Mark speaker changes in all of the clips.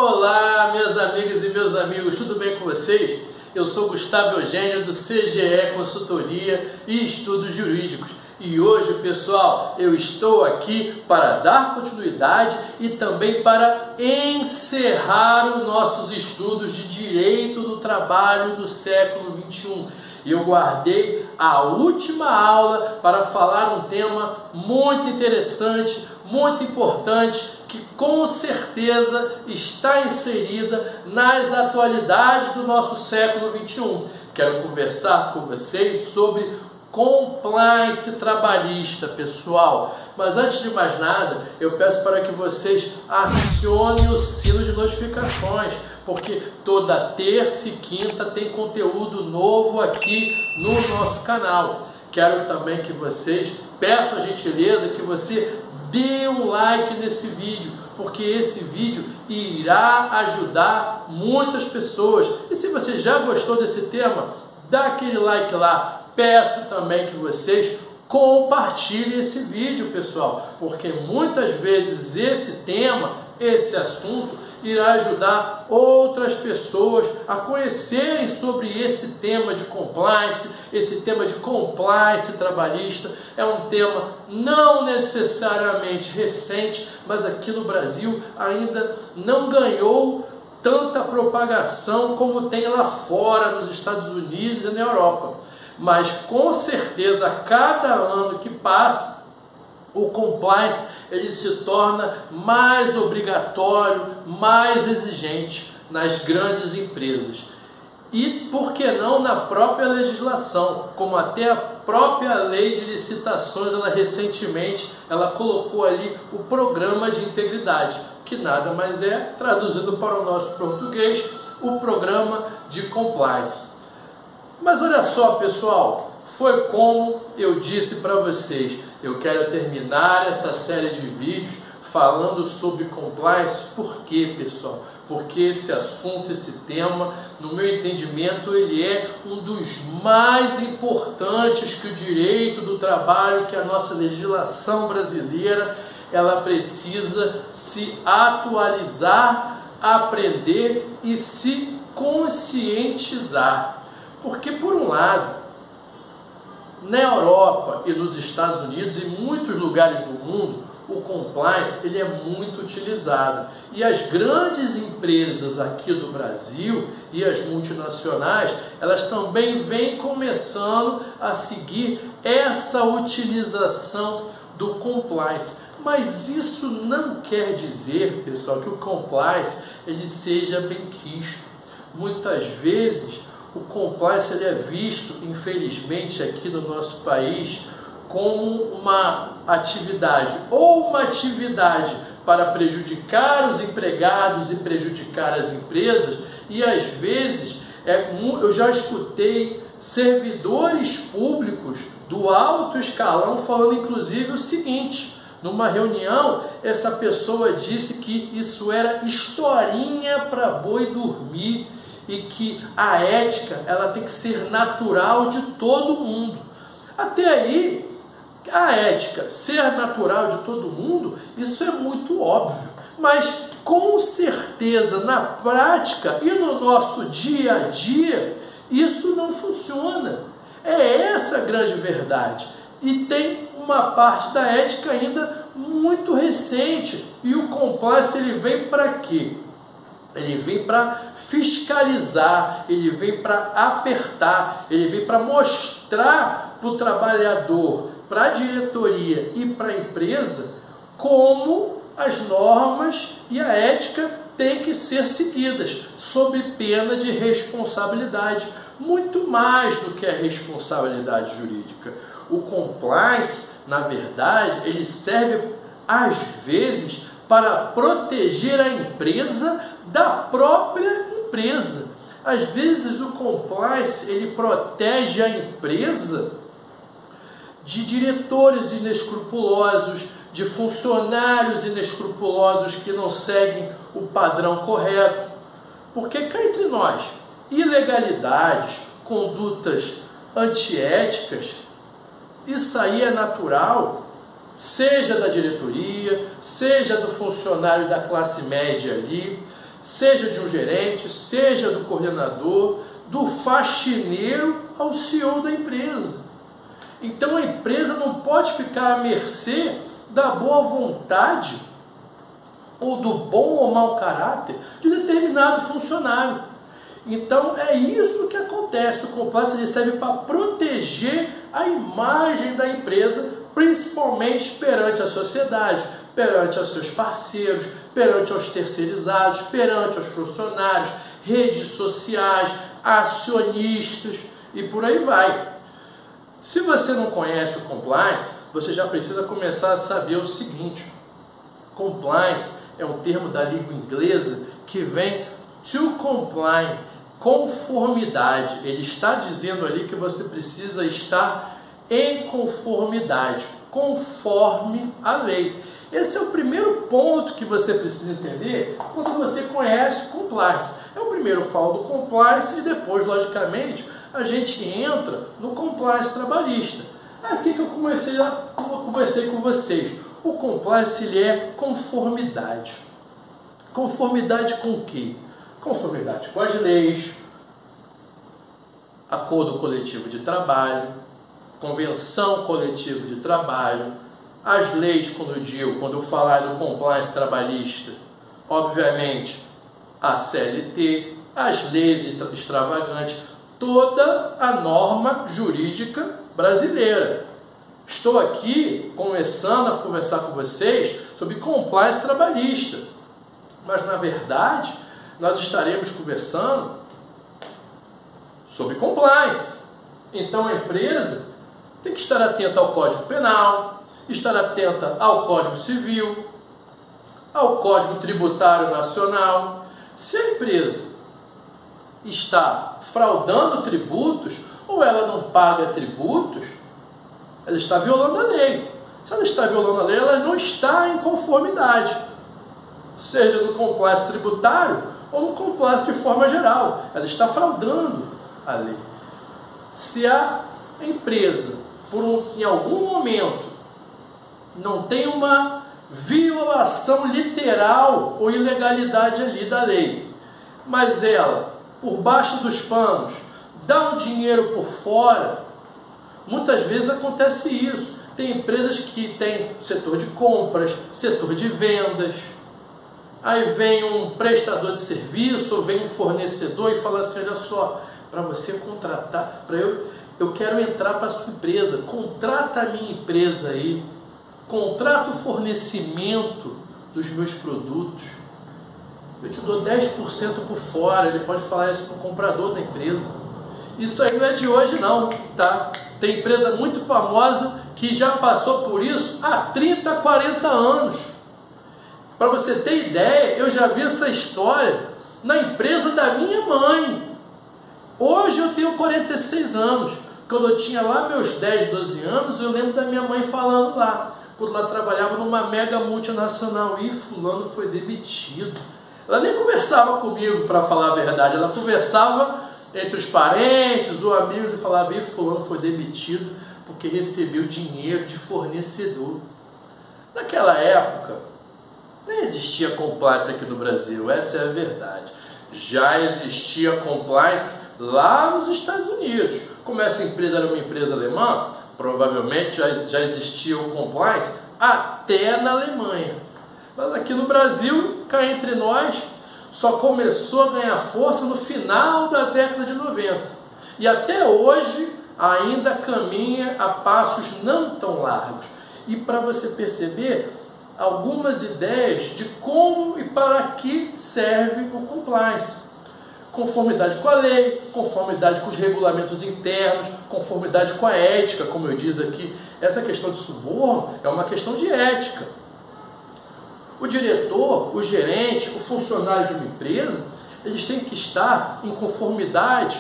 Speaker 1: Olá, minhas amigas e meus amigos, tudo bem com vocês? Eu sou Gustavo Eugênio do CGE Consultoria e Estudos Jurídicos. E hoje, pessoal, eu estou aqui para dar continuidade e também para encerrar os nossos estudos de Direito do Trabalho do século XXI. E eu guardei a última aula para falar um tema muito interessante, muito importante, que com certeza está inserida nas atualidades do nosso século XXI. Quero conversar com vocês sobre compliance trabalhista, pessoal. Mas antes de mais nada, eu peço para que vocês acionem o sino de notificações, porque toda terça e quinta tem conteúdo novo aqui no nosso canal. Quero também que vocês, peço a gentileza que você dê um like nesse vídeo, porque esse vídeo irá ajudar muitas pessoas. E se você já gostou desse tema, dá aquele like lá. Peço também que vocês compartilhem esse vídeo, pessoal, porque muitas vezes esse tema, esse assunto, irá ajudar outras pessoas a conhecerem sobre esse tema de compliance, esse tema de compliance trabalhista. É um tema não necessariamente recente, mas aqui no Brasil ainda não ganhou tanta propagação como tem lá fora, nos Estados Unidos e na Europa. Mas com certeza, a cada ano que passa, o compliance ele se torna mais obrigatório, mais exigente nas grandes empresas. E por que não na própria legislação, como até a própria lei de licitações, ela recentemente colocou ali o programa de integridade, que nada mais é, traduzido para o nosso português, o programa de compliance. Mas olha só, pessoal, foi como eu disse para vocês, eu quero terminar essa série de vídeos falando sobre compliance. Por quê, pessoal? Porque esse assunto, esse tema, no meu entendimento, ele é um dos mais importantes que o direito do trabalho, que a nossa legislação brasileira, ela precisa se atualizar, aprender e se conscientizar. Porque, por um lado, na Europa e nos Estados Unidos e muitos lugares do mundo, o compliance ele é muito utilizado. E as grandes empresas aqui do Brasil e as multinacionais, elas também vêm começando a seguir essa utilização do compliance. Mas isso não quer dizer, pessoal, que o compliance ele seja benquisto. Muitas vezes, o compliance ele é visto, infelizmente, aqui no nosso país, como uma atividade, ou uma atividade para prejudicar os empregados e prejudicar as empresas, e às vezes, eu já escutei servidores públicos do alto escalão falando inclusive o seguinte: numa reunião, essa pessoa disse que isso era historinha para boi dormir, e que a ética ela tem que ser natural de todo mundo. Até aí, a ética ser natural de todo mundo, isso é muito óbvio. Mas, com certeza, na prática e no nosso dia a dia, isso não funciona. É essa a grande verdade. E tem uma parte da ética ainda muito recente. E o compliance ele vem para quê? Ele vem para fiscalizar, ele vem para apertar, ele vem para mostrar para o trabalhador, para a diretoria e para a empresa como as normas e a ética têm que ser seguidas, sob pena de responsabilidade, muito mais do que a responsabilidade jurídica. O compliance, na verdade, ele serve às vezes para proteger a empresa da própria empresa. Às vezes o compliance ele protege a empresa de diretores inescrupulosos, de funcionários inescrupulosos que não seguem o padrão correto. Porque cá entre nós, ilegalidades, condutas antiéticas, isso aí é natural, seja da diretoria, seja do funcionário da classe média ali, seja de um gerente, seja do coordenador, do faxineiro ao CEO da empresa. Então a empresa não pode ficar à mercê da boa vontade ou do bom ou mau caráter de determinado funcionário. Então é isso que acontece. O compliance ele serve para proteger a imagem da empresa, principalmente perante a sociedade, perante os seus parceiros, perante os terceirizados, perante os funcionários, redes sociais, acionistas e por aí vai. Se você não conhece o compliance, você já precisa começar a saber o seguinte: compliance é um termo da língua inglesa que vem to comply, conformidade. Ele está dizendo ali que você precisa estar em conformidade, conforme a lei. Esse é o primeiro ponto que você precisa entender quando você conhece o compliance. Eu primeiro falo do compliance e depois, logicamente, a gente entra no compliance trabalhista. Aqui que eu conversei com vocês. O compliance ele é conformidade. Conformidade com o quê? Conformidade com as leis, acordo coletivo de trabalho, convenção coletiva de trabalho, as leis, quando eu falar do compliance trabalhista, obviamente a CLT, as leis extravagantes, toda a norma jurídica brasileira. Estou aqui começando a conversar com vocês sobre compliance trabalhista, mas na verdade nós estaremos conversando sobre compliance. Então a empresa tem que estar atenta ao Código Penal, estar atenta ao Código Civil, ao Código Tributário Nacional. Se a empresa está fraudando tributos ou ela não paga tributos, ela está violando a lei. Se ela está violando a lei, ela não está em conformidade, seja no compliance tributário ou no compliance de forma geral. Ela está fraudando a lei. Se a empresa, em algum momento, não tem uma violação literal ou ilegalidade ali da lei, mas ela, por baixo dos panos, dá um dinheiro por fora, muitas vezes acontece isso. Tem empresas que têm setor de compras, setor de vendas, aí vem um prestador de serviço, ou vem um fornecedor e fala assim: olha só, para você contratar, eu quero entrar para a sua empresa, contrata a minha empresa aí, contrata o fornecimento dos meus produtos, eu te dou 10% por fora. Ele pode falar isso para o comprador da empresa. Isso aí não é de hoje não, tá? Tem empresa muito famosa que já passou por isso há 30, 40 anos. Para você ter ideia, eu já vi essa história na empresa da minha mãe. Hoje eu tenho 46 anos. Quando eu tinha lá meus 10, 12 anos, eu lembro da minha mãe falando lá, quando ela trabalhava numa mega multinacional, e fulano foi demitido. Ela nem conversava comigo, para falar a verdade, ela conversava entre os parentes ou amigos e falava: e fulano foi demitido porque recebeu dinheiro de fornecedor. Naquela época, nem existia compliance aqui no Brasil, essa é a verdade. Já existia compliance lá nos Estados Unidos. Como essa empresa era uma empresa alemã, provavelmente já existia o compliance até na Alemanha. Mas aqui no Brasil, cá entre nós, só começou a ganhar força no final da década de 90. E até hoje ainda caminha a passos não tão largos. E para você perceber algumas ideias de como e para que serve o compliance. Conformidade com a lei, conformidade com os regulamentos internos, conformidade com a ética, como eu disse aqui. Essa questão de suborno é uma questão de ética. O diretor, o gerente, o funcionário de uma empresa, eles têm que estar em conformidade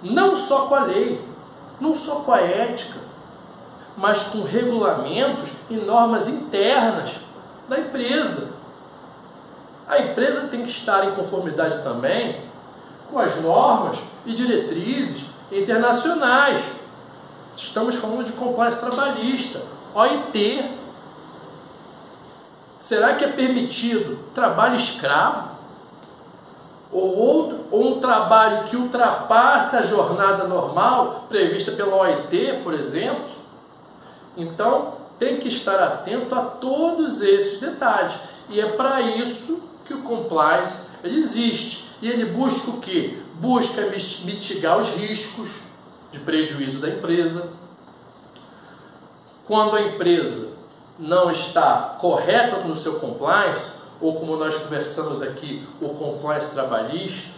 Speaker 1: não só com a lei, não só com a ética, mas com regulamentos e normas internas da empresa. A empresa tem que estar em conformidade também com as normas e diretrizes internacionais. Estamos falando de compliance trabalhista, OIT. Será que é permitido trabalho escravo? ou um trabalho que ultrapasse a jornada normal prevista pela OIT, por exemplo. Então, tem que estar atento a todos esses detalhes. E é para isso que o compliance ele existe. E ele busca o quê? Busca mitigar os riscos de prejuízo da empresa. Quando a empresa não está correta no seu compliance, ou como nós conversamos aqui, o compliance trabalhista,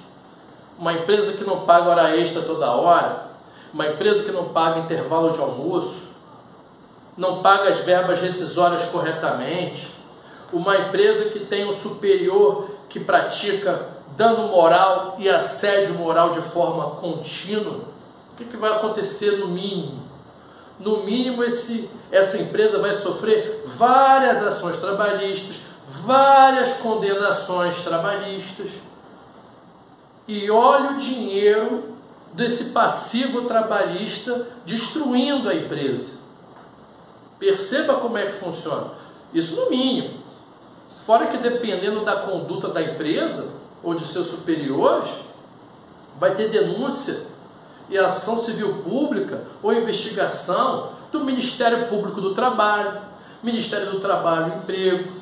Speaker 1: uma empresa que não paga hora extra toda hora, uma empresa que não paga intervalo de almoço, não paga as verbas rescisórias corretamente, uma empresa que tem um superior que pratica dano moral e assédio moral de forma contínua, o que vai acontecer no mínimo? No mínimo, essa empresa vai sofrer várias ações trabalhistas, várias condenações trabalhistas. E olha o dinheiro desse passivo trabalhista destruindo a empresa. Perceba como é que funciona. Isso no mínimo. Fora que dependendo da conduta da empresa ou de seus superiores, vai ter denúncia e ação civil pública ou investigação do Ministério Público do Trabalho, Ministério do Trabalho e Emprego.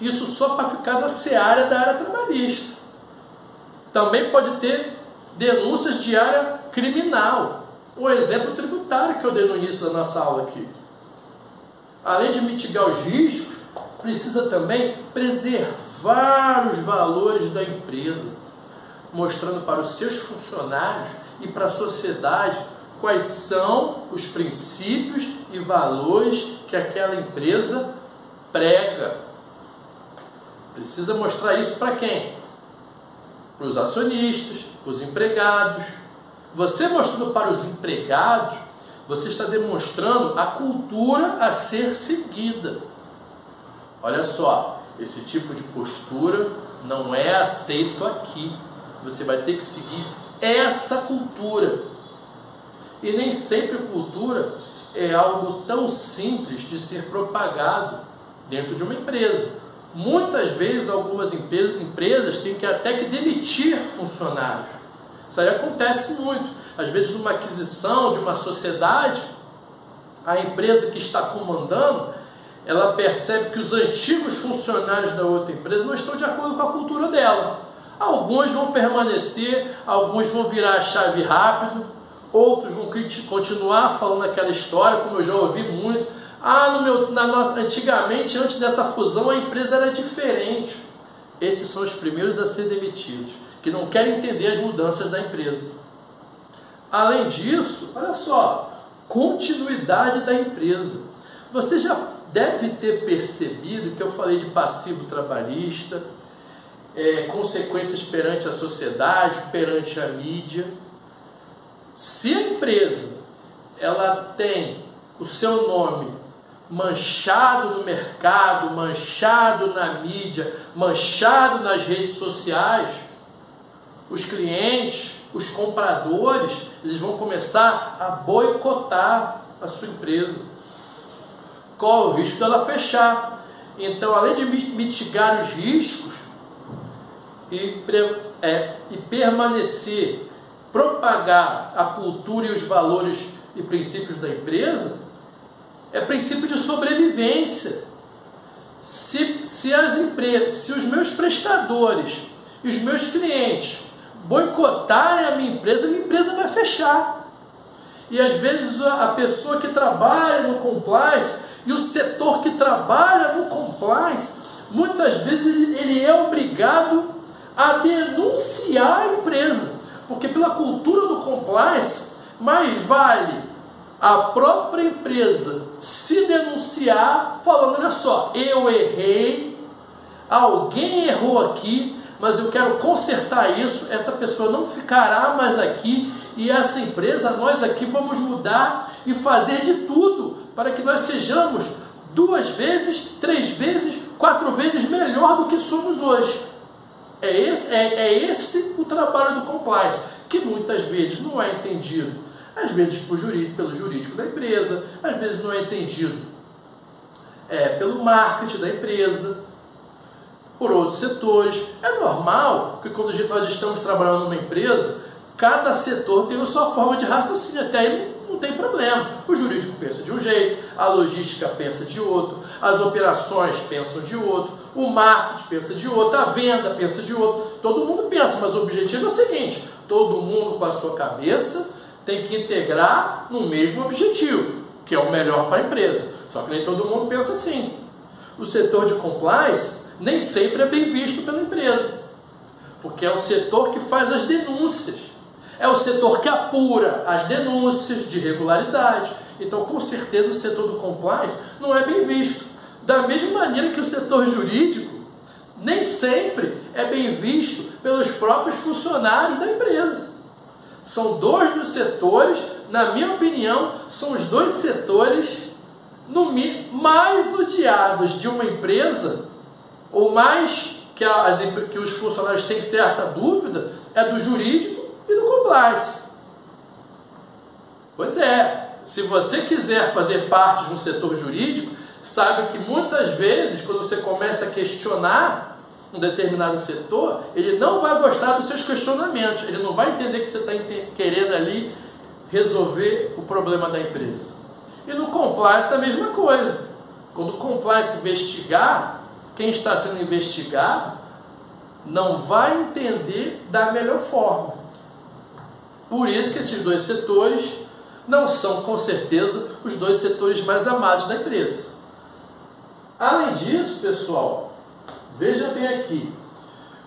Speaker 1: Isso só para ficar na seara da área trabalhista. Também pode ter denúncias de área criminal. O exemplo tributário que eu dei no início da nossa aula aqui. Além de mitigar os riscos, precisa também preservar os valores da empresa, mostrando para os seus funcionários e para a sociedade quais são os princípios e valores que aquela empresa prega. Precisa mostrar isso para quem? Para os acionistas, para os empregados. Você mostrando para os empregados, você está demonstrando a cultura a ser seguida. Olha só, esse tipo de postura não é aceito aqui. Você vai ter que seguir essa cultura. E nem sempre cultura é algo tão simples de ser propagado dentro de uma empresa. Muitas vezes algumas empresas têm até que demitir funcionários. Isso aí acontece muito. Às vezes numa aquisição de uma sociedade, a empresa que está comandando, ela percebe que os antigos funcionários da outra empresa não estão de acordo com a cultura dela. Alguns vão permanecer, alguns vão virar a chave rápido, outros vão continuar falando aquela história, como eu já ouvi muito. Antigamente, antes dessa fusão, a empresa era diferente. Esses são os primeiros a ser demitidos, que não querem entender as mudanças da empresa. Além disso, olha só, continuidade da empresa. Você já deve ter percebido que eu falei de passivo trabalhista, consequências perante a sociedade, perante a mídia. Se a empresa ela tem o seu nome manchado no mercado, manchado na mídia, manchado nas redes sociais, os clientes, os compradores, eles vão começar a boicotar a sua empresa. Qual é o risco dela fechar? Então, além de mitigar os riscos e permanecer, propagar a cultura e os valores e princípios da empresa, é princípio de sobrevivência. Se os meus prestadores e os meus clientes boicotarem a minha empresa vai fechar. E às vezes a pessoa que trabalha no compliance e o setor que trabalha no compliance, muitas vezes ele é obrigado a denunciar a empresa, porque pela cultura do compliance, mais vale a própria empresa se denunciar falando, olha só, eu errei, alguém errou aqui, mas eu quero consertar isso, essa pessoa não ficará mais aqui, e essa empresa, nós aqui vamos mudar e fazer de tudo para que nós sejamos 2 vezes, 3 vezes, 4 vezes melhor do que somos hoje. É esse o trabalho do compliance, que muitas vezes não é entendido, às vezes pelo jurídico da empresa, às vezes não é entendido pelo marketing da empresa. por outros setores. É normal que quando nós estamos trabalhando numa empresa, cada setor tem a sua forma de raciocínio, até aí não tem problema. O jurídico pensa de um jeito, a logística pensa de outro, as operações pensam de outro, o marketing pensa de outro, a venda pensa de outro. Todo mundo pensa, mas o objetivo é o seguinte: todo mundo com a sua cabeça tem que integrar no mesmo objetivo, que é o melhor para a empresa. Só que nem todo mundo pensa assim. O setor de compliance nem sempre é bem visto pela empresa, porque é o setor que faz as denúncias, é o setor que apura as denúncias de irregularidade. Então, com certeza, o setor do compliance não é bem visto. Da mesma maneira que o setor jurídico nem sempre é bem visto pelos próprios funcionários da empresa. São dois dos setores, na minha opinião, são os dois setores mais odiados de uma empresa, ou mais que os funcionários têm certa dúvida, é do jurídico e do compliance. Pois é, se você quiser fazer parte de um setor jurídico, sabe que muitas vezes, quando você começa a questionar um determinado setor, ele não vai gostar dos seus questionamentos, ele não vai entender que você está querendo ali resolver o problema da empresa. E no compliance é a mesma coisa. Quando o compliance investigar, quem está sendo investigado não vai entender da melhor forma. Por isso que esses dois setores não são, com certeza, os dois setores mais amados da empresa. Além disso, pessoal, veja bem aqui,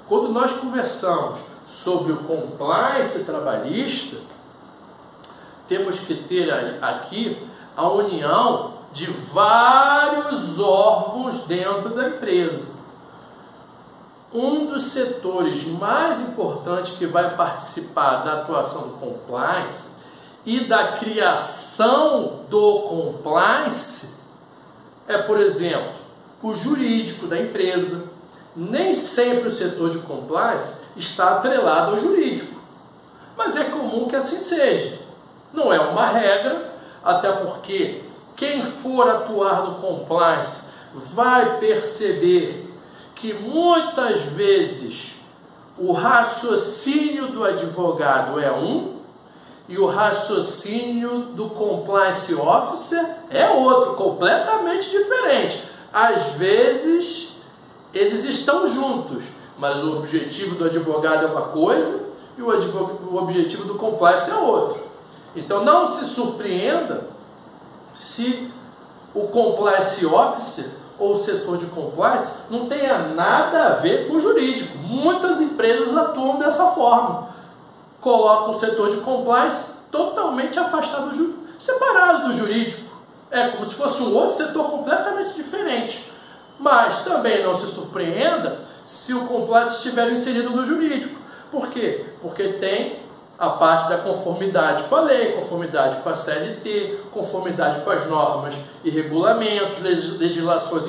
Speaker 1: quando nós conversamos sobre o compliance trabalhista, temos que ter aqui a união de vários órgãos dentro da empresa. Um dos setores mais importantes que vai participar da atuação do compliance e da criação do compliance é, por exemplo, o jurídico da empresa. Nem sempre o setor de compliance está atrelado ao jurídico, mas é comum que assim seja. Não é uma regra, até porque quem for atuar no compliance vai perceber que muitas vezes o raciocínio do advogado é um e o raciocínio do compliance officer é outro, completamente diferente. Às vezes eles estão juntos, mas o objetivo do advogado é uma coisa e o objetivo do compliance é outro. Então não se surpreenda se o compliance officer ou o setor de compliance não tenha nada a ver com o jurídico. Muitas empresas atuam dessa forma. Colocam o setor de compliance totalmente afastado, separado do jurídico. É como se fosse um outro setor completamente diferente. Mas também não se surpreenda se o compliance estiver inserido no jurídico. Por quê? Porque tem a parte da conformidade com a lei, conformidade com a CLT, conformidade com as normas e regulamentos, legislações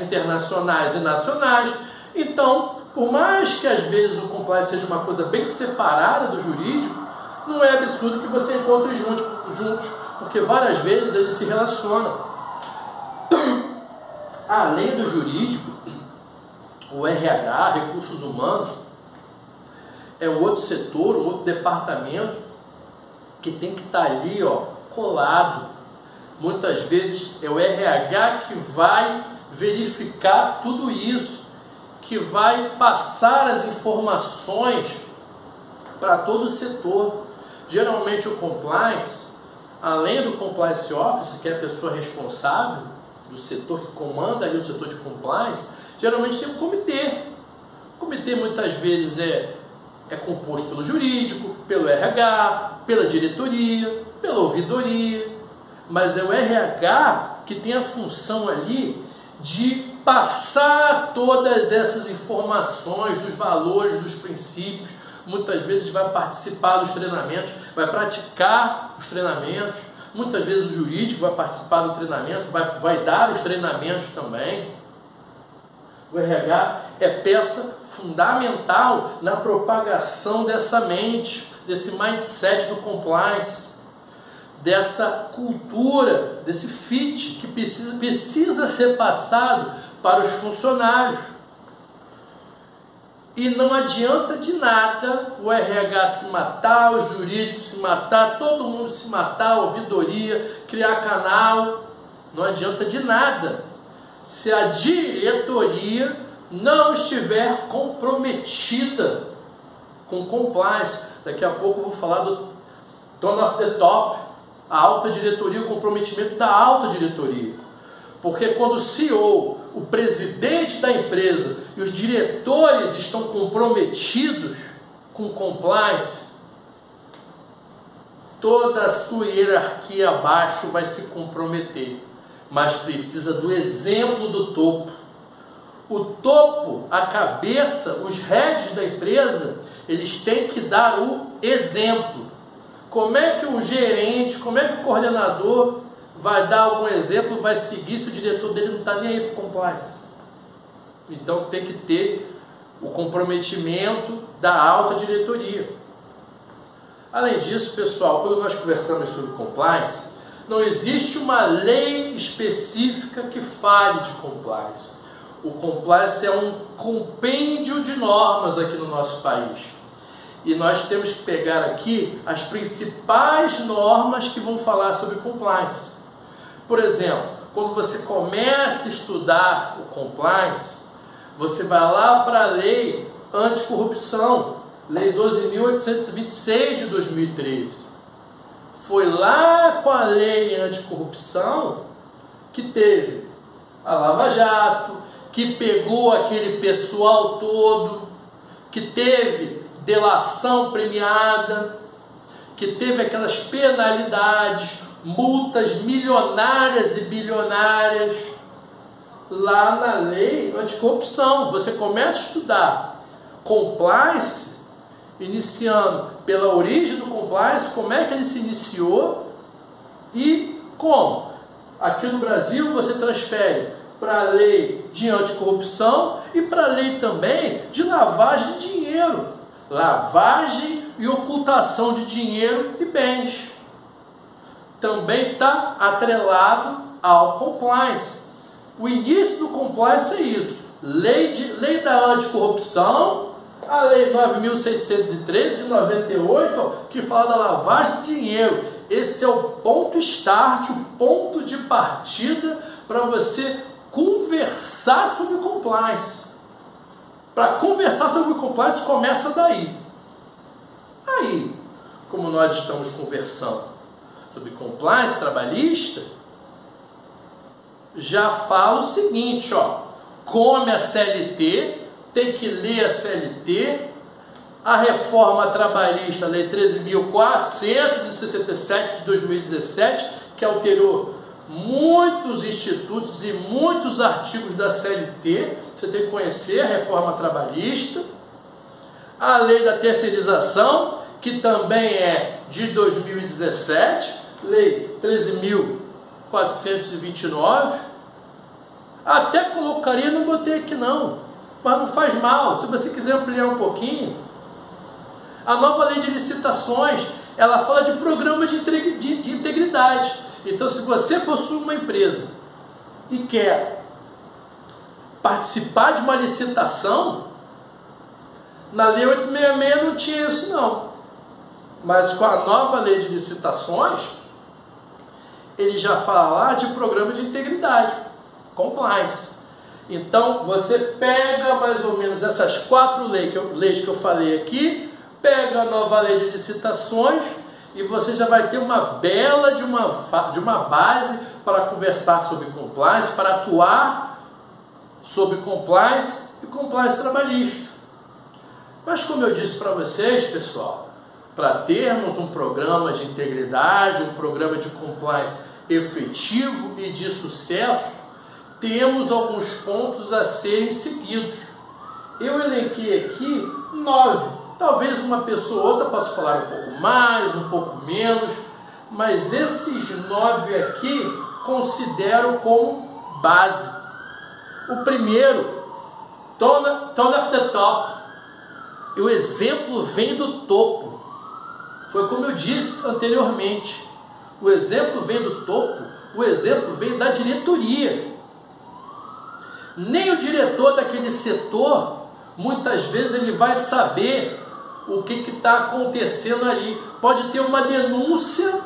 Speaker 1: internacionais e nacionais. Então, por mais que às vezes o compliance seja uma coisa bem separada do jurídico, não é absurdo que você encontre juntos, porque várias vezes eles se relacionam. Além do jurídico, o RH, recursos humanos, é um outro setor, um outro departamento que tem que estar ali, colado. Muitas vezes é o RH que vai verificar tudo isso, que vai passar as informações para todo o setor. Geralmente o compliance, além do compliance officer, que é a pessoa responsável do setor que comanda ali o setor de compliance, geralmente tem um comitê. O comitê muitas vezes é composto pelo jurídico, pelo RH, pela diretoria, pela ouvidoria, mas é o RH que tem a função ali de passar todas essas informações dos valores, dos princípios. Muitas vezes vai participar dos treinamentos, vai praticar os treinamentos. Muitas vezes o jurídico vai participar do treinamento, vai dar os treinamentos também. O RH é peça fundamental na propagação dessa mente, desse mindset do compliance, dessa cultura, desse fit que precisa ser passado para os funcionários. E não adianta de nada o RH se matar, o jurídico se matar, todo mundo se matar, a ouvidoria, criar canal. Não adianta de nada se a diretoria não estiver comprometida com compliance. Daqui a pouco eu vou falar do Tone of the Top, a alta diretoria, o comprometimento da alta diretoria. Porque quando o CEO, o presidente da empresa e os diretores estão comprometidos com compliance, toda a sua hierarquia abaixo vai se comprometer. Mas precisa do exemplo do topo. O topo, a cabeça, os heads da empresa, eles têm que dar o exemplo. Como é que o gerente, como é que o coordenador vai dar algum exemplo, vai seguir se o diretor dele não está nem aí para o compliance? Então tem que ter o comprometimento da alta diretoria. Além disso, pessoal, quando nós conversamos sobre compliance, não existe uma lei específica que fale de compliance. O compliance é um compêndio de normas aqui no nosso país. E nós temos que pegar aqui as principais normas que vão falar sobre compliance. Por exemplo, quando você começa a estudar o compliance, você vai lá para a lei anticorrupção, lei 12.826 de 2013. Foi lá com a lei anticorrupção que teve a Lava Jato, que pegou aquele pessoal todo, que teve delação premiada, que teve aquelas penalidades, multas milionárias e bilionárias, lá na lei anticorrupção. Você começa a estudar compliance, iniciando pela origem do compliance, como é que ele se iniciou e como. Aqui no Brasil você transfere para a lei de anticorrupção e para a lei também de lavagem de dinheiro. Lavagem e ocultação de dinheiro e bens. Também está atrelado ao compliance. O início do compliance é isso. Lei da anticorrupção, a lei 9.613 de 98, que fala da lavagem de dinheiro. Esse é o ponto start, o ponto de partida para você conversar sobre compliance. Para conversar sobre compliance começa daí. Aí, como nós estamos conversando sobre compliance trabalhista, já falo o seguinte, ó, come a CLT, tem que ler a CLT, a reforma trabalhista, lei 13.467 de 2017, que alterou muitos institutos e muitos artigos da CLT. Você tem que conhecer a reforma trabalhista, a lei da terceirização, que também é de 2017, lei 13.429, até colocaria, não botei aqui não, mas não faz mal, se você quiser ampliar um pouquinho. A nova lei de licitações, ela fala de programa de integridade. Então, se você possui uma empresa e quer participar de uma licitação, na lei 866 não tinha isso não. Mas com a nova lei de licitações, ele já fala lá de programa de integridade, compliance. Então, você pega mais ou menos essas 4 leis que eu falei aqui, pega a nova lei de licitações e você já vai ter uma bela de uma base para conversar sobre compliance, para atuar sobre compliance e compliance trabalhista. Mas como eu disse para vocês, pessoal, para termos um programa de integridade, um programa de compliance efetivo e de sucesso, temos alguns pontos a serem seguidos. Eu elenquei aqui 9. Talvez uma pessoa ou outra possa falar um pouco mais, um pouco menos, mas esses 9 aqui considero como base. O primeiro, tone of the top. O exemplo vem do topo. Foi como eu disse anteriormente. O exemplo vem do topo, o exemplo vem da diretoria. Nem o diretor daquele setor muitas vezes ele vai saber o que está acontecendo ali. Pode ter uma denúncia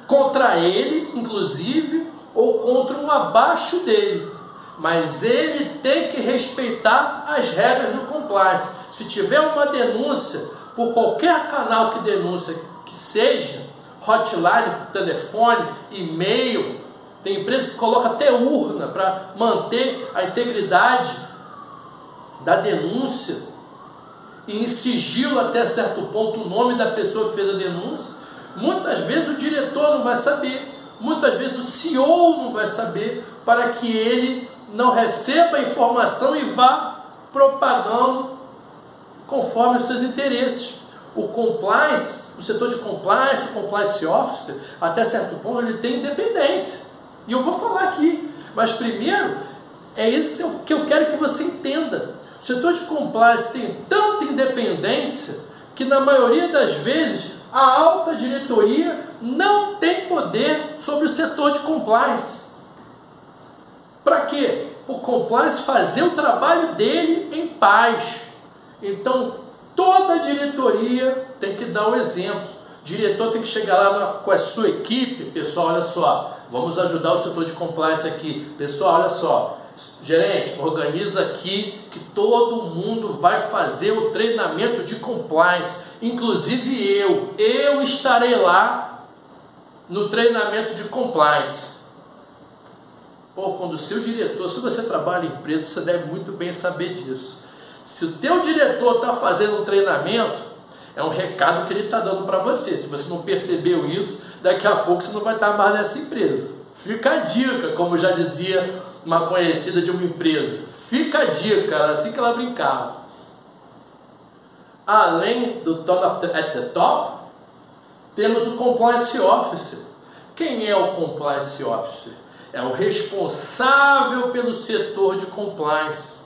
Speaker 1: contra ele, inclusive, ou contra um abaixo dele. Mas ele tem que respeitar as regras do compliance. Se tiver uma denúncia, por qualquer canal que denúncia que seja, hotline, telefone, e-mail, tem empresa que coloca até urna para manter a integridade da denúncia e em sigilo até certo ponto o nome da pessoa que fez a denúncia. Muitas vezes o diretor não vai saber, muitas vezes o CEO não vai saber, para que ele não receba a informação e vá propagando conforme os seus interesses. O compliance, o setor de compliance, o compliance officer, até certo ponto ele tem independência. E eu vou falar aqui, mas primeiro é isso que eu quero que você entenda. O setor de compliance tem tanta independência que na maioria das vezes a alta diretoria não tem poder sobre o setor de compliance. Para quê? O compliance fazer o trabalho dele em paz. Então, toda a diretoria tem que dar o exemplo. O diretor tem que chegar lá com a sua equipe. Pessoal, olha só, vamos ajudar o setor de compliance aqui. Pessoal, olha só, gerente, organiza aqui que todo mundo vai fazer o treinamento de compliance. Inclusive eu estarei lá no treinamento de compliance. Pô, quando o seu diretor, se você trabalha em empresa, você deve muito bem saber disso. Se o teu diretor está fazendo um treinamento, é um recado que ele está dando para você. Se você não percebeu isso, daqui a pouco você não vai estar mais nessa empresa. Fica a dica, como já dizia uma conhecida de uma empresa. Fica a dica, era assim que ela brincava. Além do Tone at the Top, temos o Compliance Officer. Quem é o Compliance Officer? É o responsável pelo setor de compliance.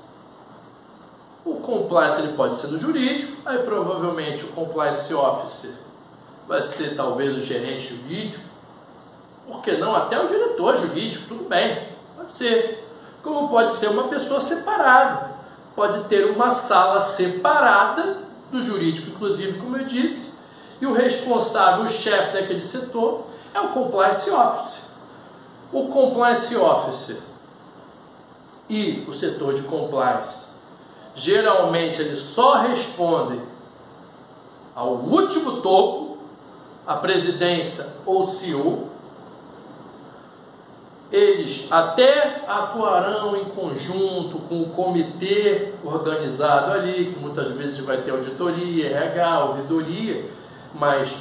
Speaker 1: O compliance ele pode ser do jurídico, aí provavelmente o Compliance Officer vai ser talvez o gerente jurídico, por que não até o diretor jurídico, tudo bem, pode ser. Como pode ser uma pessoa separada, pode ter uma sala separada do jurídico, inclusive, como eu disse, e o responsável, o chefe daquele setor é o Compliance Officer. O Compliance Officer e o setor de compliance, geralmente eles só respondem ao último topo, a presidência ou CEO. Eles até atuarão em conjunto com o comitê organizado ali, que muitas vezes vai ter auditoria, RH, ouvidoria, mas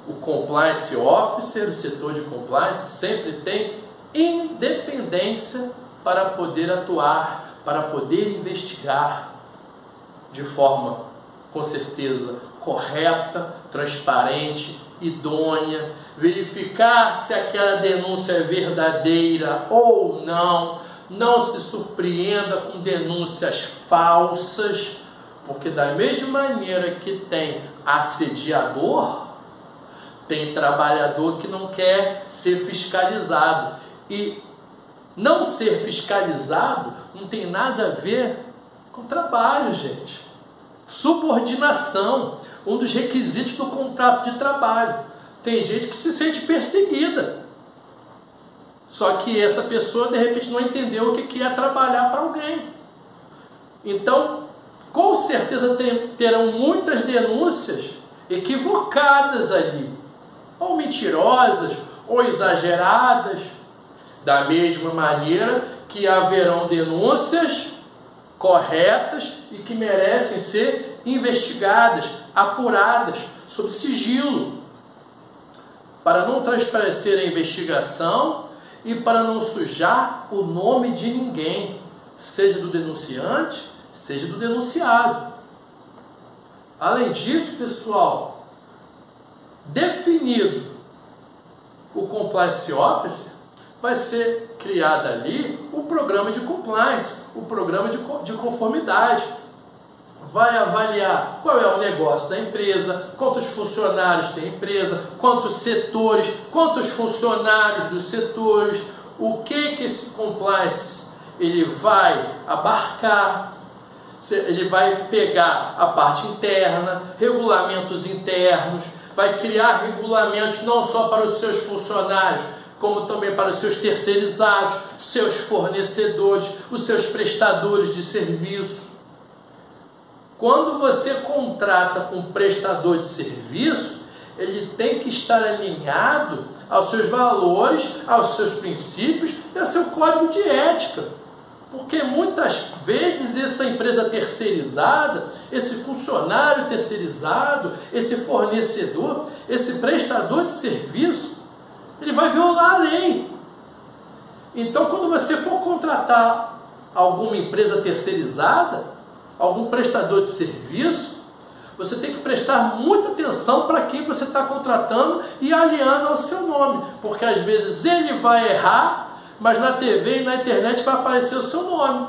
Speaker 1: o Compliance Officer, o setor de compliance, sempre tem independência para poder atuar, para poder investigar de forma, com certeza, correta, transparente, idônea, verificar se aquela denúncia é verdadeira ou não. Não se surpreenda com denúncias falsas, porque da mesma maneira que tem assediador, tem trabalhador que não quer ser fiscalizado. E não ser fiscalizado não tem nada a ver com trabalho, gente. Subordinação, um dos requisitos do contrato de trabalho. Tem gente que se sente perseguida. Só que essa pessoa, de repente, não entendeu o que é trabalhar para alguém. Então, com certeza terão muitas denúncias equivocadas ali. Ou mentirosas, ou exageradas. Da mesma maneira que haverão denúncias corretas e que merecem ser investigadas, apuradas, sob sigilo, para não transparecer a investigação e para não sujar o nome de ninguém, seja do denunciante, seja do denunciado. Além disso, pessoal, definido o Compliance Officer, vai ser criado ali o programa de compliance, o programa de conformidade. Vai avaliar qual é o negócio da empresa, quantos funcionários tem a empresa, quantos setores, quantos funcionários dos setores, o que esse compliance ele vai abarcar, ele vai pegar a parte interna, regulamentos internos, vai criar regulamentos não só para os seus funcionários, como também para os seus terceirizados, seus fornecedores, os seus prestadores de serviço. Quando você contrata com um prestador de serviço, ele tem que estar alinhado aos seus valores, aos seus princípios e ao seu código de ética. Porque muitas vezes essa empresa terceirizada, esse funcionário terceirizado, esse fornecedor, esse prestador de serviço, ele vai violar a lei. Então, quando você for contratar alguma empresa terceirizada, algum prestador de serviço, você tem que prestar muita atenção para quem você está contratando e aliando ao seu nome, porque às vezes ele vai errar, mas na TV e na internet vai aparecer o seu nome.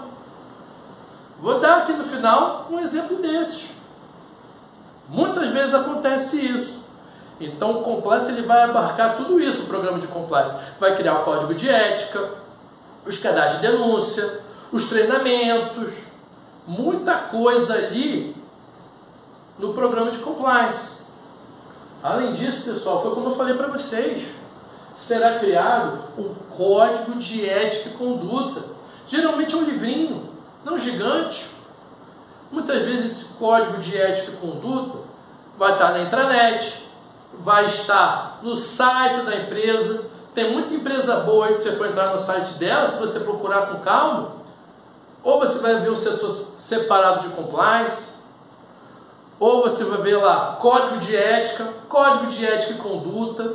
Speaker 1: Vou dar aqui no final um exemplo desses. Muitas vezes acontece isso. Então o compliance ele vai abarcar tudo isso, o programa de compliance. Vai criar o código de ética, os cadastros de denúncia, os treinamentos, muita coisa ali no programa de compliance. Além disso, pessoal, foi como eu falei para vocês, será criado um código de ética e conduta. Geralmente é um livrinho, não gigante. Muitas vezes esse código de ética e conduta vai estar na intranet, vai estar no site da empresa. Tem muita empresa boa aí que você for entrar no site dela, se você procurar com calma, ou você vai ver o setor separado de compliance, ou você vai ver lá código de ética e conduta,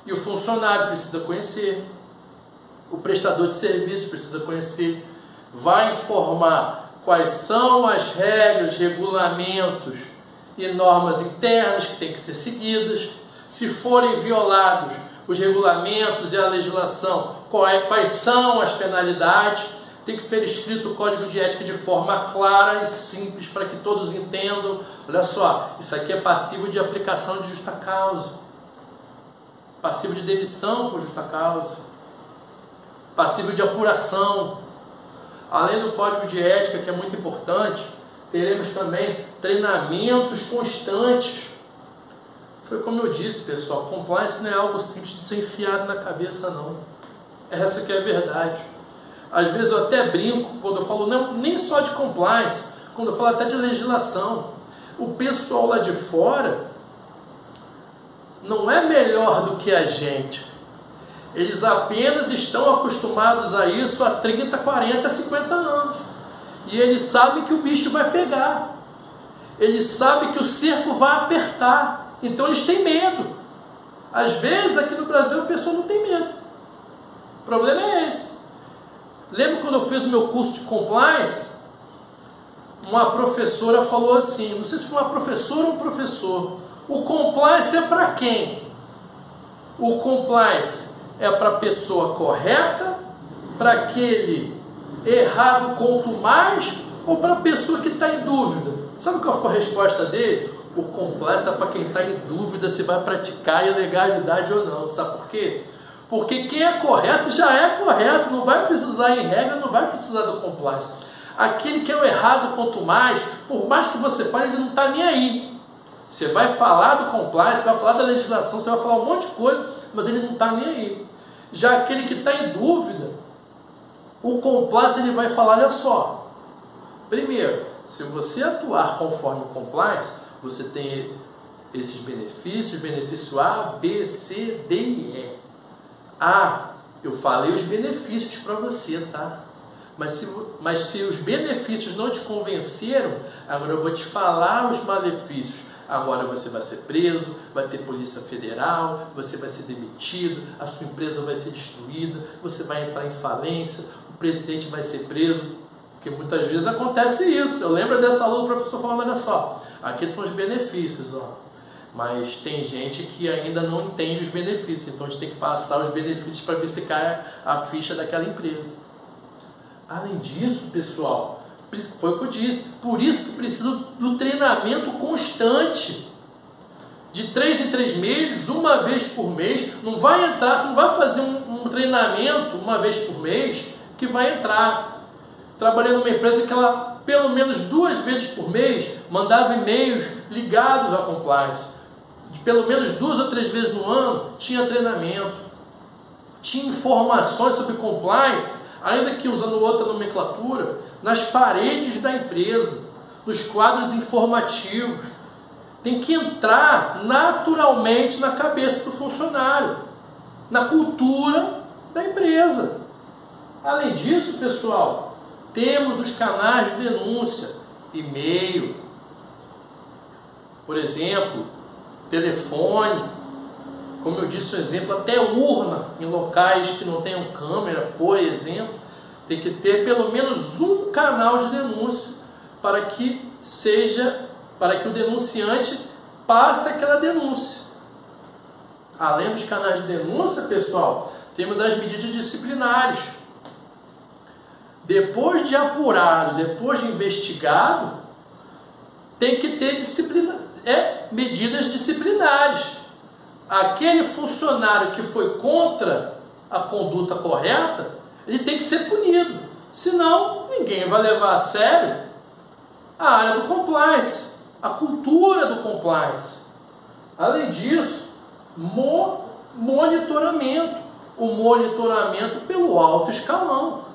Speaker 1: e o funcionário precisa conhecer, o prestador de serviços precisa conhecer, vai informar quais são as regras, regulamentos e normas internas que têm que ser seguidas, se forem violados os regulamentos e a legislação, quais são as penalidades. Tem que ser escrito o código de ética de forma clara e simples para que todos entendam. Olha só, isso aqui é passível de aplicação de justa causa, passível de demissão por justa causa, passível de apuração. Além do código de ética, que é muito importante, teremos também treinamentos constantes. Foi como eu disse, pessoal, compliance não é algo simples de ser enfiado na cabeça, não. Essa que é a verdade. Às vezes eu até brinco quando eu falo, não, nem só de compliance, quando eu falo até de legislação. O pessoal lá de fora não é melhor do que a gente. Eles apenas estão acostumados a isso há 30, 40, 50 anos. E eles sabem que o bicho vai pegar. Eles sabem que o cerco vai apertar. Então eles têm medo. Às vezes aqui no Brasil a pessoa não tem medo. O problema é esse. Lembro quando eu fiz o meu curso de compliance, uma professora falou assim, não sei se foi uma professora ou um professor, o compliance é para quem? O compliance é para a pessoa correta, para aquele errado quanto mais, ou para a pessoa que está em dúvida? Sabe qual foi a resposta dele? O compliance é para quem está em dúvida se vai praticar a ilegalidade ou não. Sabe por quê? Porque quem é correto já é correto, não vai precisar em regra, não vai precisar do compliance. Aquele que é o errado quanto mais, por mais que você fale, ele não está nem aí. Você vai falar do compliance, você vai falar da legislação, você vai falar um monte de coisa, mas ele não está nem aí. Já aquele que está em dúvida, o compliance ele vai falar, olha só, primeiro, se você atuar conforme o compliance, você tem esses benefícios, benefício A, B, C, D e E. Eu falei os benefícios para você, tá? Mas se os benefícios não te convenceram, agora eu vou te falar os malefícios. Agora você vai ser preso, vai ter polícia federal, você vai ser demitido, a sua empresa vai ser destruída, você vai entrar em falência, o presidente vai ser preso, porque muitas vezes acontece isso. Eu lembro dessa aula do professor falando, olha só, aqui estão os benefícios, ó. Mas tem gente que ainda não entende os benefícios, então a gente tem que passar os benefícios para ver se cai a ficha daquela empresa. Além disso, pessoal, foi o que eu disse, por isso que precisa do treinamento constante, de 3 em 3 meses, uma vez por mês. Não vai entrar, você não vai fazer um treinamento uma vez por mês que vai entrar. trabalhei numa empresa que ela, pelo menos 2 vezes por mês, mandava e-mails ligados à compliance. De pelo menos 2 ou 3 vezes no ano, tinha treinamento, tinha informações sobre compliance, ainda que usando outra nomenclatura, nas paredes da empresa, nos quadros informativos. Tem que entrar naturalmente na cabeça do funcionário, na cultura da empresa. Além disso, pessoal, temos os canais de denúncia, e-mail, por exemplo, telefone, como eu disse, um exemplo, até urna em locais que não tenham câmera, por exemplo, tem que ter pelo menos um canal de denúncia para que o denunciante passe aquela denúncia. Além dos canais de denúncia, pessoal, temos as medidas disciplinares. Depois de apurado, depois de investigado, tem que ter medidas disciplinares. Aquele funcionário que foi contra a conduta correta, ele tem que ser punido. Senão, ninguém vai levar a sério a área do compliance, a cultura do compliance. Além disso, monitoramento. O monitoramento pelo alto escalão.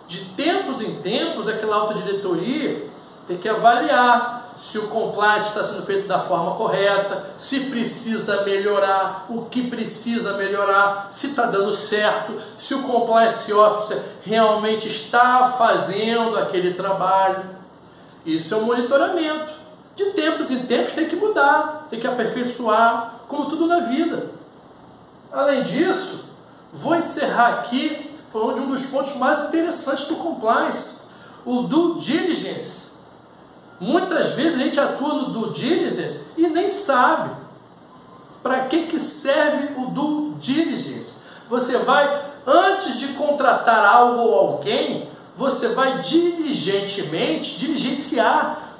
Speaker 1: De tempos em tempos, aquela alta diretoria tem que avaliar se o compliance está sendo feito da forma correta, se precisa melhorar, o que precisa melhorar, se está dando certo, se o compliance officer realmente está fazendo aquele trabalho. Isso é um monitoramento. De tempos em tempos tem que mudar, tem que aperfeiçoar, como tudo na vida. Além disso, vou encerrar aqui falando de um dos pontos mais interessantes do compliance, o due diligence. Muitas vezes a gente atua no due diligence e nem sabe para que serve o due diligence. Você vai, antes de contratar algo ou alguém, você vai diligenciar,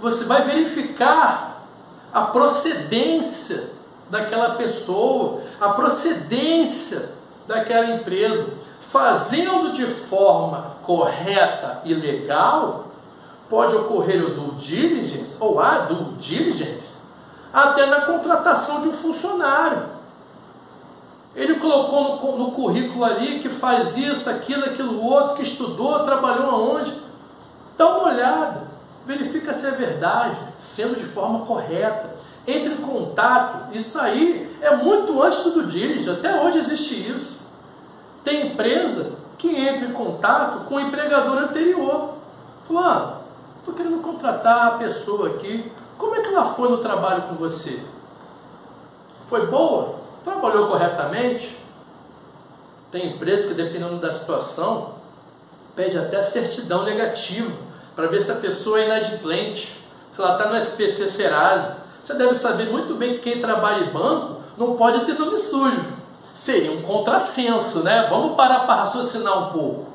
Speaker 1: você vai verificar a procedência daquela pessoa, a procedência daquela empresa. Fazendo de forma correta e legal, pode ocorrer o due diligence, ou a due diligence, até na contratação de um funcionário. Ele colocou no currículo ali que faz isso, aquilo outro, que estudou, trabalhou aonde. Dá uma olhada, verifica se é verdade, sendo de forma correta. Entre em contato, isso aí é muito antes do due diligence, até hoje existe isso. Tem empresa que entra em contato com o empregador anterior. Fulano, estou querendo contratar a pessoa aqui. Como é que ela foi no trabalho com você? Foi boa? Trabalhou corretamente? Tem empresa que, dependendo da situação, pede até certidão negativa para ver se a pessoa é inadimplente, se ela está no SPC Serasa. Você deve saber muito bem que quem trabalha em banco não pode ter nome sujo. Seria um contrassenso, né? Vamos parar para raciocinar um pouco.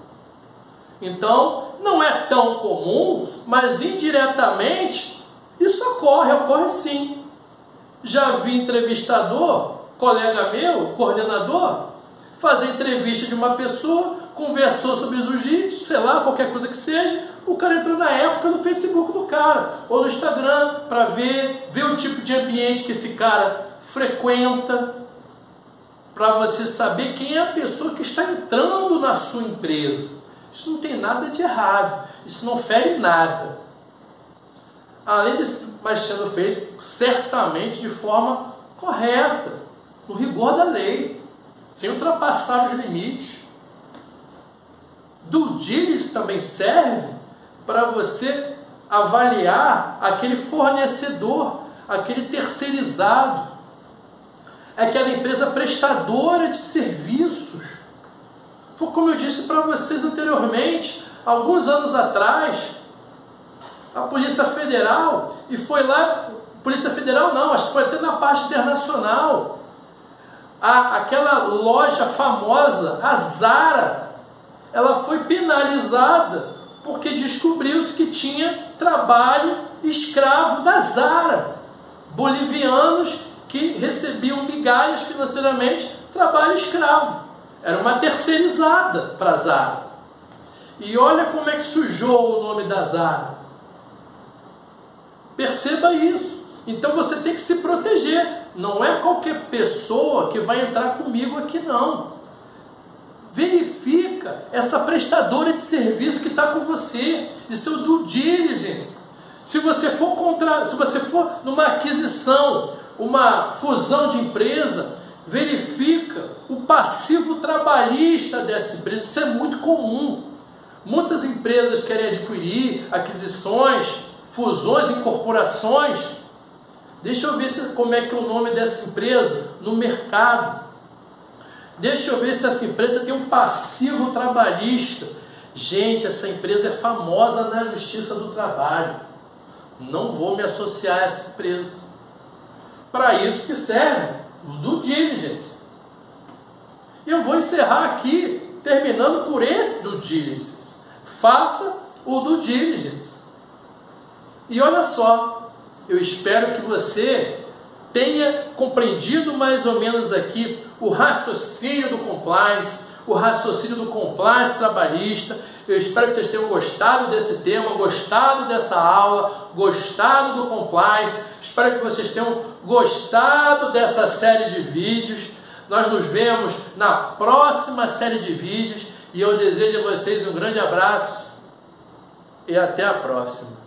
Speaker 1: Então, não é tão comum, mas indiretamente isso ocorre sim. Já vi entrevistador, colega meu, coordenador, fazer entrevista de uma pessoa, conversou sobre o jiu-jitsu, sei lá, qualquer coisa que seja, o cara entrou na época no Facebook do cara, ou no Instagram, para ver o tipo de ambiente que esse cara frequenta, para você saber quem é a pessoa que está entrando na sua empresa. Isso não tem nada de errado, isso não fere nada. Além disso, mas sendo feito certamente de forma correta, no rigor da lei, sem ultrapassar os limites. Due diligence também serve para você avaliar aquele fornecedor, aquele terceirizado, aquela empresa prestadora de serviços. Foi como eu disse para vocês anteriormente, alguns anos atrás, a Polícia Federal, e foi lá, Polícia Federal não, acho que foi até na parte internacional, aquela loja famosa, a Zara, ela foi penalizada porque descobriu-se que tinha trabalho escravo da Zara, bolivianos que recebiam migalhas financeiramente, trabalho escravo. Era uma terceirizada para a Zara. E olha como é que sujou o nome da Zara. Perceba isso. Então você tem que se proteger. Não é qualquer pessoa que vai entrar comigo aqui, não. Verifica essa prestadora de serviço que está com você, e seu due diligence. Se você for numa aquisição, uma fusão de empresa, verifica o passivo trabalhista dessa empresa. Isso é muito comum. Muitas empresas querem adquirir aquisições, fusões, incorporações. Deixa eu ver como é que é o nome dessa empresa no mercado. Deixa eu ver se essa empresa tem um passivo trabalhista. Gente, essa empresa é famosa na Justiça do Trabalho. Não vou me associar a essa empresa. Para isso que serve o due diligence. Eu vou encerrar aqui, terminando por esse due diligence. Faça o due diligence. E olha só, eu espero que você tenha compreendido mais ou menos aqui o raciocínio do compliance, o raciocínio do compliance trabalhista. Eu espero que vocês tenham gostado desse tema, gostado dessa aula, gostado do compliance. Espero que vocês tenham gostado dessa série de vídeos. Nós nos vemos na próxima série de vídeos e eu desejo a vocês um grande abraço e até a próxima.